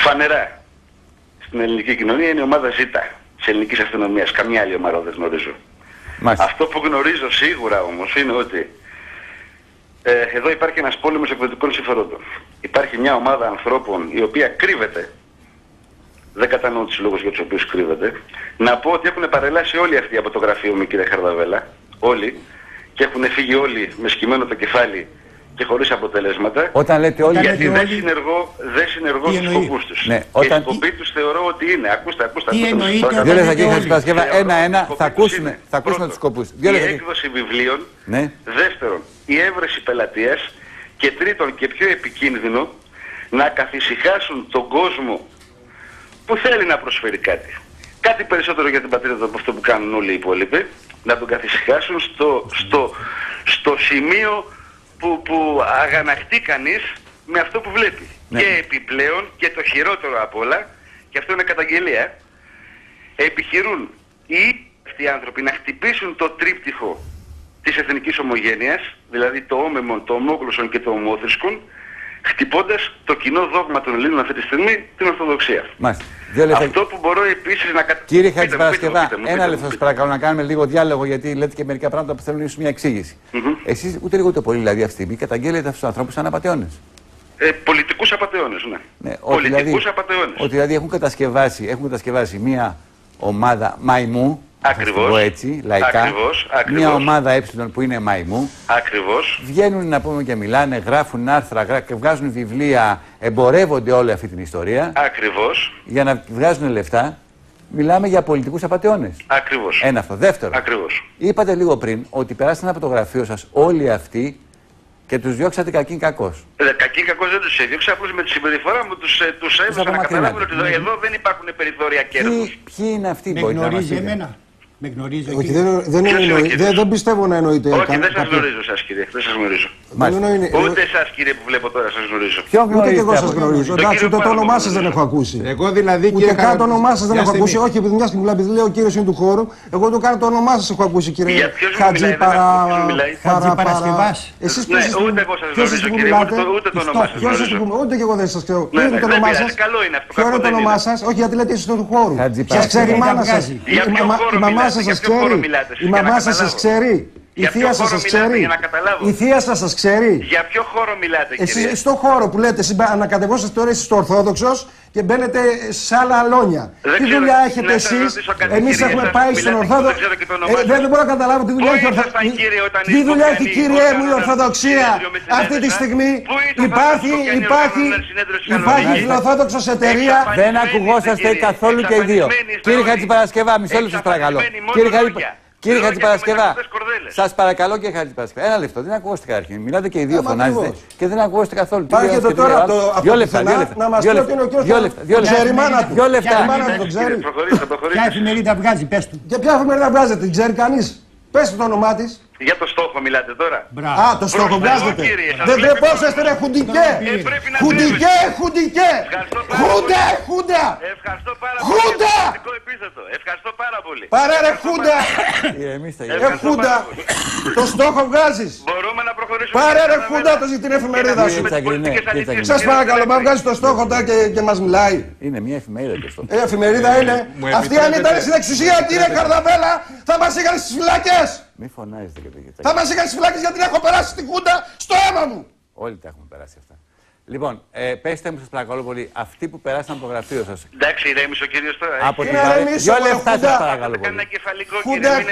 φανερά στην ελληνική κοινωνία είναι η ομάδα Ζ της ελληνικής αστυνομίας. Καμιά άλλη ομάδα δεν γνωρίζω. Μάλιστα. Αυτό που γνωρίζω σίγουρα όμως είναι ότι εδώ υπάρχει ένας πόλεμος εκδοτικών συμφερόντων. Υπάρχει μια ομάδα ανθρώπων η οποία κρύβεται. Δεν κατανοώ τους λόγους για τους οποίους κρύβεται. Να πω ότι έχουν παρελάσει όλοι αυτοί από το γραφείο μου, κύριε Χαρδαβέλα. Όλοι. Και έχουν φύγει όλοι με σκυμμένο το κεφάλι και χωρίς αποτελέσματα. Όταν λέτε όλοι, γιατί δεν συνεργώ στους σκοπούς τους. Ναι, και οι σκοποί τους θεωρώ ότι είναι. Ακούστε. Δύο λεπτά, κύριε Χατζηπαρασκευά. Ένα-ένα. Θα ακούσουμε τους σκοπούς. Η έκδοση βιβλίων. Ναι. Δεύτερον, η έβρεση πελατείας. Και τρίτον και πιο επικίνδυνο, να καθησυχάσουν τον κόσμο που θέλει να προσφέρει κάτι. Κάτι περισσότερο για την πατρίδα από αυτό που κάνουν όλοι οι υπόλοιποι. Να τον καθησυχάσουν στο σημείο που αγανακτεί κανείς με αυτό που βλέπει. Ναι. Και επιπλέον και το χειρότερο απ' όλα, και αυτό είναι καταγγελία, επιχειρούν αυτοί οι άνθρωποι να χτυπήσουν το τρίπτυχο της εθνικής ομογένειας, δηλαδή το όμεμον, το ομόγλωσσον και το ομόθρησκον, χτυπώντας το κοινό δόγμα των Ελλήνων αυτή τη στιγμή, την Ορθοδοξία. Μάλιστα. Αυτό που μπορώ επίσης να Κύριε Χατζηπαρασκευά, ένα λεπτό σας παρακαλώ να κάνουμε λίγο διάλογο, γιατί λέτε και μερικά πράγματα που θέλουν ίσως μια εξήγηση. Εσείς ούτε λίγο ούτε πολύ δηλαδή αυτή τη στιγμή καταγγέλλετε αυτούς τους ανθρώπους σαν απατεώνες. Πολιτικούς απατεώνες, ναι. Πολιτικούς απατεώνες. Ότι δηλαδή έχουν κατασκευάσει μια ομάδα μαϊμού. Ακριβώς. Έτσι, λαϊκά. Ακριβώς. Μια ομάδα που είναι μαϊμού. Ακριβώς. Βγαίνουν να πούμε και μιλάνε, γράφουν άρθρα και βγάζουν βιβλία, εμπορεύονται όλη αυτή την ιστορία. Ακριβώς. Για να βγάζουν λεφτά. Μιλάμε για πολιτικούς απατεώνες. Ακριβώς. Ένα αυτό. Δεύτερο. Ακριβώς. Είπατε λίγο πριν ότι περάσαν από το γραφείο σας όλοι αυτοί και τους διώξατε κακήν κακώς. Κακήν κακώς δεν τους έδιωξα, απλώς με τη συμπεριφορά μου τους έδωσα να καταλάβουν ότι εδώ δεν υπάρχουν περιθώρια κέρδους. Ποιοι είναι αυτοί που μπορείτε να μας πείτε? Με γνωρίζει. Όχι, δεν πιστεύω να εννοείται. Όχι, δεν σας γνωρίζω σας κύριε, δεν σας γνωρίζω. Ούτε εσάς κύριε που βλέπω τώρα σας γνωρίζω. Ούτε και εγώ σας γνωρίζω. Εντάξει, ούτε το όνομά σας δεν έχω ακούσει. Εγώ δηλαδή ούτε καν το όνομά σας δεν έχω ακούσει. Όχι, επειδή μιας και μιλάω, επειδή λέω ο κύριος είναι του χώρου, εγώ το κάνω το όνομά σας έχω ακούσει κύριε Χατζηπαρασκευάς. Εσείς ποιος είστε που μιλάτε? Ούτε και εγώ δεν σας ξέρω. Ποιο είναι το όνομά σας? Ποιο είναι το όνομά σας? Όχι, γιατί λέτε εσείς του χώρου. Σας ξέρει η μάνα σας. Η μαμά σας σας ξέρει. Η μαμά σας σας ξέρει. Η θεία σας σας ξέρει. Η θεία σας σας ξέρει. Για ποιο χώρο μιλάτε κύριε? Εσείς στο χώρο που λέτε, ανακατεβόσαστε τώρα εσείς στο Ορθόδοξος και μπαίνετε σε άλλα αλόνια. Τι δουλειά έχετε εσείς? Εμείς έχουμε πάει στον Ορθόδοξο. Δεν μπορώ να καταλάβω τι δουλειά έχει η Ορθοδοξία. Τι δουλειά έχει κύριε μου η Ορθοδοξία αυτή τη στιγμή? Υπάρχει φιλοορθόδοξος εταιρεία. Δεν ακουγόσαστε καθόλου και οι δύο. Κύριε Χατζηπαρασκευά, μισό λεπτό σας παρακαλώ. Κύριε Χατζηπαρασκευά, σας παρακαλώ κύριε Χατζηπαρασκευά, ένα λεπτό, δεν ακούγεστε καταρχήν. Μιλάτε και οι δύο, φωνάζετε και δεν ακούγεστε καθόλου. Πάρετε τώρα δύο λεπτά. Να μας πει ότι είναι ο κύριος Δύο λεπτά. Ποια εφημερίδα βγάζει, πες του. Για ποια εφημερίδα βγάζετε, την ξέρει κανείς? Πες του το όνομά της. Για το στόχο μιλάτε τώρα? Α, το στόχο βγάζετε. Δεν τρεπόσαστε ρε χουντικέ. Χουντικέ. Χούντα. Ευχαριστώ πάρα πολύ. Ευχαριστώ πάρα πολύ. Πάρε ρε χούντα. Χούντα. Το στόχο βγάζεις. Μπορούμε να προχωρήσουμε. Πάρε ρε χούντα την εφημερίδα σου. Σας παρακαλώ, μα βγάζει το στόχο τώρα και μας μιλάει. Είναι μια εφημερίδα το στόχο. Εφημερίδα είναι. Αυτοί αν ήταν στην εξουσία κύριε Χαρδαβέλα θα μας είχαν στις φυλακές. Μη φωνάζετε και το θα μας είχαν στις φυλακές γιατί έχω περάσει την Χούντα στο αίμα μου. Όλοι τα έχουμε περάσει αυτά. Λοιπόν, πέστε μου σας παρακαλώ πολύ, αυτοί που περάσαν από το γραφείο σας. Εντάξει, ηρέμησε ο κύριος τώρα. Από την Δυο λεπτά σας παρακαλώ πολύ.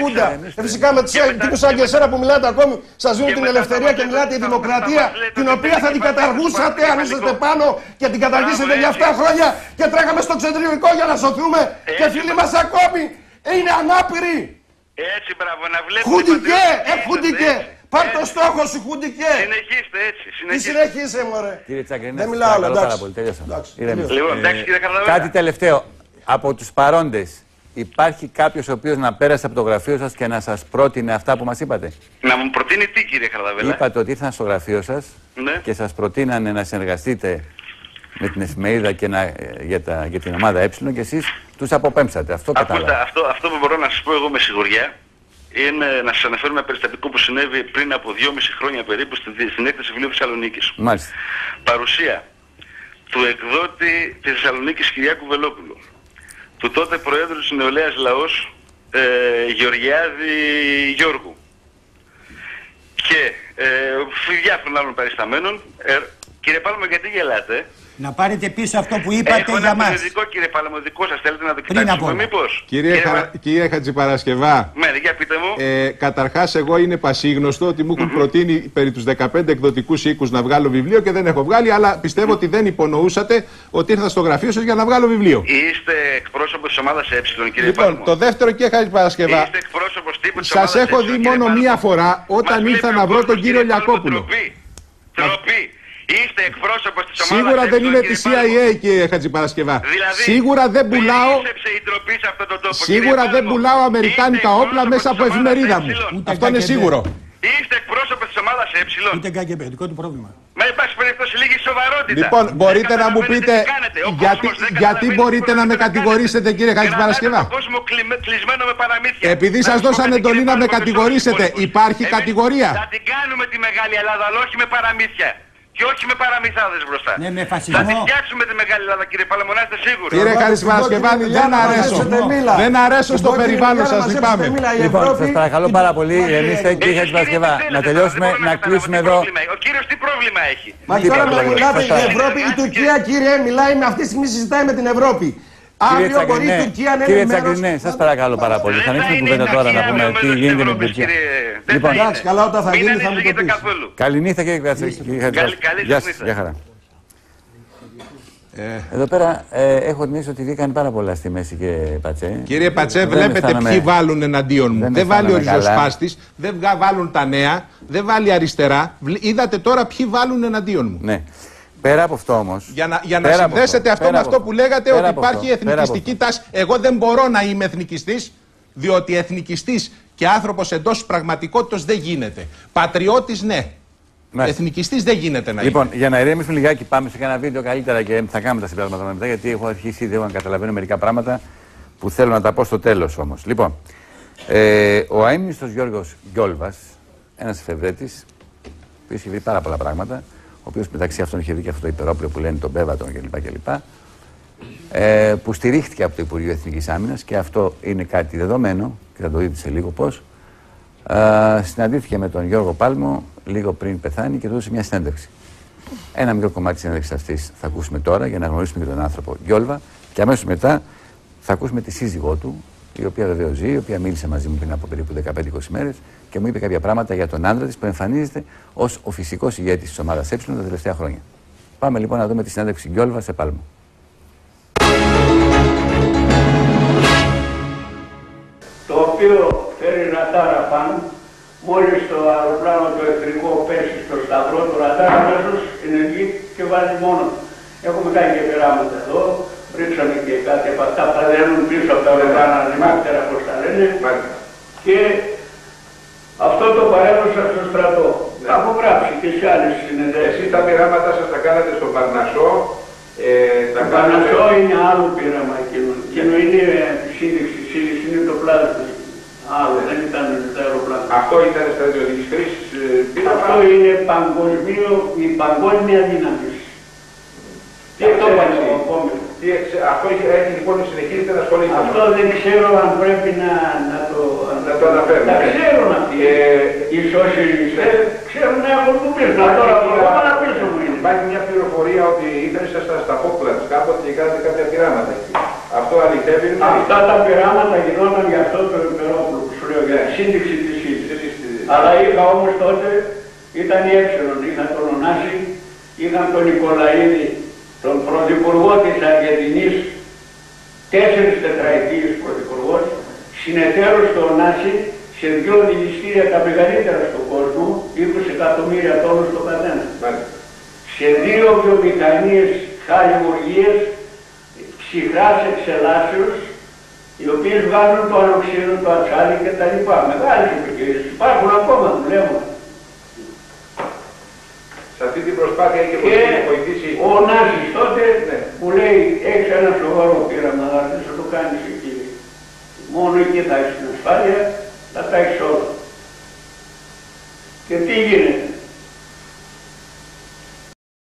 Χούντα. Φυσικά με τύπους σαν και εσένα που μιλάτε ακόμη, σας δίνουν την ελευθερία και μιλάτε η δημοκρατία, την οποία θα την καταργούσατε αν είσαστε πάνω και την καταργήσετε για 7 χρόνια και τρέχαμε στο εξωτερικό για να σωθούμε και φίλοι μας ακόμη είναι ανάπηροι. Έτσι, μπράβο, να βλέπετε. Χουντικέ. Πάρ' το στόχο σου, χουντικέ. Συνεχίστε έτσι. Τι συνεχίσε, μωρέ. Κύριε Τσακρινέ, δεν μιλάω, πάρα πολύ. Τέλειωσα. Λοιπόν, εντάξει, κύριε Χαρδαβέλα. Κάτι τελευταίο. Από τους παρόντες, υπάρχει κάποιος ο οποίος να πέρασε από το γραφείο σας και να σας πρότεινε αυτά που μας είπατε? Να μου προτείνει τι, κύριε Χαρδαβέλα? Είπατε ότι ήρθαν στο γραφείο σας και σας προτείνανε να συνεργαστείτε με την εφημερίδα και για την ομάδα και εσείς τους αποπέμψατε. Αυτό κατάλαβα. Αυτό που μπορώ να σας πω εγώ με σιγουριά είναι να σας αναφέρω ένα περιστατικό που συνέβη πριν από 2,5 χρόνια περίπου στην έκθεση βιβλίου Θεσσαλονίκης. Μάλιστα. Παρουσία του εκδότη της Θεσσαλονίκης Κυριάκου Βελόπουλου, του τότε Προέδρου της Νεολαίας Λαός Γεωργιάδη Γιώργου και διάφορων άλλων παρισταμένων. Κύριε Πάλμα, γιατί γελάτε? Να πάρετε πίσω αυτό που είπατε για μας. Έχω ένα περιοδικό, κύριε Πάλμα, δικό σας, θέλετε να το κοιτάξουμε μήπως? Κύριε Χατζηπαρασκευά, για πείτε μου. Καταρχάς εγώ είναι πασίγνωστο ότι μου έχουν προτείνει περί τους 15 εκδοτικούς οίκους να βγάλω βιβλίο και δεν έχω βγάλει, αλλά πιστεύω ότι δεν υπονοούσατε ότι ήρθα στο γραφείο σας για να βγάλω βιβλίο. Είστε εκπρόσωπος της ομάδας Ε, κύριε Λοιπόν, Πάλμα. το δεύτερο, κύριε Χατζηπαρασκευά, Είστε εκπρόσωπος τύπου της ομάδας σας έχω δει μόνο μία φορά όταν ήρθα να βρω τον κύριο Λιακόπουλο. Τροπή. Είστε εκπρόσωπος της ομάδας. Σίγουρα δεν είναι τη CIA, κύριε Χατζηπαρασκευά. Δηλαδή, σίγουρα δεν πουλάω. Σε αυτόν τον τόπο, σίγουρα δεν πουλάω αμερικάνικα όπλα μέσα από εφημερίδα μου. Αυτό είναι σίγουρο. Είστε εκπρόσωπος της ομάδας Ε. Ούτε ΚΑΚΕΜΠΕ, δικό του πρόβλημα. Μα υπάρχει περιπτώσει λίγη σοβαρότητα. Λοιπόν, μπορείτε να μου πείτε γιατί μπορείτε να με κατηγορήσετε, κύριε Χατζηπαρασκευά? Επειδή σας δώσανε εντολή να με κατηγορήσετε, υπάρχει κατηγορία? Θα την κάνουμε τη Μεγάλη Ελλάδα, αλλά όχι με παραμύθια. Και όχι με παραμυθάδες μπροστά. Ναι, με φασισμό. Θα τη φτιάξουμε τη Μεγάλη Ελλάδα, κύριε Πάλαμο, να είστε σίγουροι. Κύριε Χατζηπαρασκευάδη, δεν αρέσω. Δεν αρέσω στο περιβάλλον σας, λυπάμαι. Λοιπόν, σας παρακαλώ πάρα πολύ, εμείς κύριε Χατζηπαρασκευά, να τελειώσουμε, να κλείσουμε εδώ. Ο κύριος τι πρόβλημα έχει? Μα τώρα να μιλάτε για Ευρώπη, η Τουρκία, κύριε, μιλάει με αυτή τη στιγμή, συζητάει με την Ευρώπη. Αύριο μπορεί η Τουρκία να είναι μέρος... Κύριε σας παρακαλώ πάρα πολύ. Θα ανοίξουμε κουβέντα τώρα να πούμε τι γίνεται με την Τουρκία. Λοιπόν, εντάξει, καλά, όταν θα γίνει θα μου το πεις. Καληνύχτα, κύριε Χατζηπαρασκευά. Γεια σας, γεια χαρά. Εδώ πέρα έχω την αίσθηση ότι βγήκαν πάρα πολλά στη μέση, κύριε Πατσέ. Κύριε Πατσέ, βλέπετε ποιοι βάλουν εναντίον μου. Δεν βάλει ο ριζοσπάστης, δεν βάλουν τα νέα, δεν βάλει αριστερά. Είδατε τώρα ποιοι βάλουν εναντίον μου. Ναι. Πέρα από αυτό όμως. Για να συνδέσετε αυτό με αυτό που λέγατε, ότι υπάρχει εθνικιστική τάση. Εγώ δεν μπορώ να είμαι εθνικιστής, διότι εθνικιστής και άνθρωπος εντός της πραγματικότητας δεν γίνεται. Πατριώτης, ναι. Εθνικιστής δεν γίνεται να είναι. Λοιπόν, για να ηρεμήσουμε λιγάκι, πάμε σε ένα βίντεο καλύτερα και θα κάνουμε τα συμπεράσματα μετά, γιατί έχω αρχίσει ήδη να καταλαβαίνω μερικά πράγματα που θέλω να τα πω στο τέλος όμως. Λοιπόν, ο αείμνηστος Γιώργος Γκιόλβας, ένας εφευρέτης, που είχε βρει πάρα πολλά πράγματα, ο οποίος μεταξύ αυτών είχε δει και αυτό το υπερόπλαιο που λένε τον Πέβατον κλπ. Που στηρίχθηκε από το Υπουργείο Εθνικής Άμυνας και αυτό είναι κάτι δεδομένο και θα το δείτε σε λίγο πώς. Συναντήθηκε με τον Γιώργο Πάλμο λίγο πριν πεθάνει και του έδωσε μια συνέντευξη. Ένα μικρό κομμάτι της συνέντευξης αυτής θα ακούσουμε τώρα για να γνωρίσουμε και τον άνθρωπο Γκιόλβα και αμέσως μετά θα ακούσουμε τη σύζυγό του, η οποία βεβαίως ζει, η οποία μίλησε μαζί μου πριν από περίπου 15-20 μέρες και μου είπε κάποια πράγματα για τον άντρα της που εμφανίζεται ως ο φυσικός ηγέτης της ομάδας Ε τα τελευταία χρόνια. Πάμε λοιπόν να δούμε τη συνέντευξη Γκιόλβα σε Πάλμο. Το οποίο φέρει ρατάρα πάνω, μόλις το αεροπλάνο το εχθρικό πέσει στο σταυρό του ρατάρα αμέσως ενεργεί και βάζει μόνο. Έχουμε κάνει και πειράματα εδώ, ρίξαμε και κάτι από αυτά που δένουν πίσω από τα αεροπλάνα, ρημάκτερα όπως τα λένε, και αυτό το παρέδωσα στο στρατό. Έχω γράψει και σε άλλες συνεδέσεις. Εσείς τα πειράματα σας τα κάνατε στο Παρνασσό. Το Παρνασσό είναι άλλο πείραμα εκείνο είναι σύνδεξη, είναι το πλάσμα. Άλλο, δεν ήταν τα αεροπλάνα. Αυτό ήταν στρατιωτικής χρήσης πείραμα. Αυτό είναι η παγκόσμια δύναμη. Και αυτό είναι το επόμενο. Αυτό έχει λοιπόν συνεχίζεται να ασχολείται. Αυτό δεν ξέρω αν πρέπει να το αναφέρουμε. Τα ξέρουν αυτοί. Οι σοσιαλιστές ξέρουν να έχουν κουμπίσει. Τώρα να πίσω μου είναι. Υπάρχει μια πληροφορία ότι ήθελε στα Φόκλαντ κάποτε και κάνετε κάποια πειράματα εκεί. Αυτό αληθεύει? Αυτά τα πειράματα γινόταν για αυτό το υπερόπλο που σου λέω, για σύνδεξη της σύντησης. Αλλά είχα όμως τότε, ήταν η Έψελον, είχα τον Ωνάση, είχαν τον Νικολαίδη, τον πρωθυπουργό της Αργεντινής, 4 τετραετίες πρωθυπουργός, συνεταίρος του Ωνάση σε 2 δηληστήρια τα μεγαλύτερα στον κόσμο, 20 εκατομμύρια τόνους το καθένα. Σε 2 βιομηχανίες χαλιβουργίες ψυχράς εξελάσεως, οι οποίες βγάζουν το ανοξίνο, το ατσάλι και τα λοιπά. Μεγάλες επιχειρήσεις. Υπάρχουν ακόμα, δουλεύουν. Σε αυτή την προσπάθεια έχει βοηθήσει. Ο Νάσης τότε μου λέει, έχεις ένα σοβαρό πείραμα, αλλά δεν θα το κάνεις εκεί. Μόνο εκεί θα έχεις την ασφάλεια, θα τα έχεις όλα. Και τι γίνεται?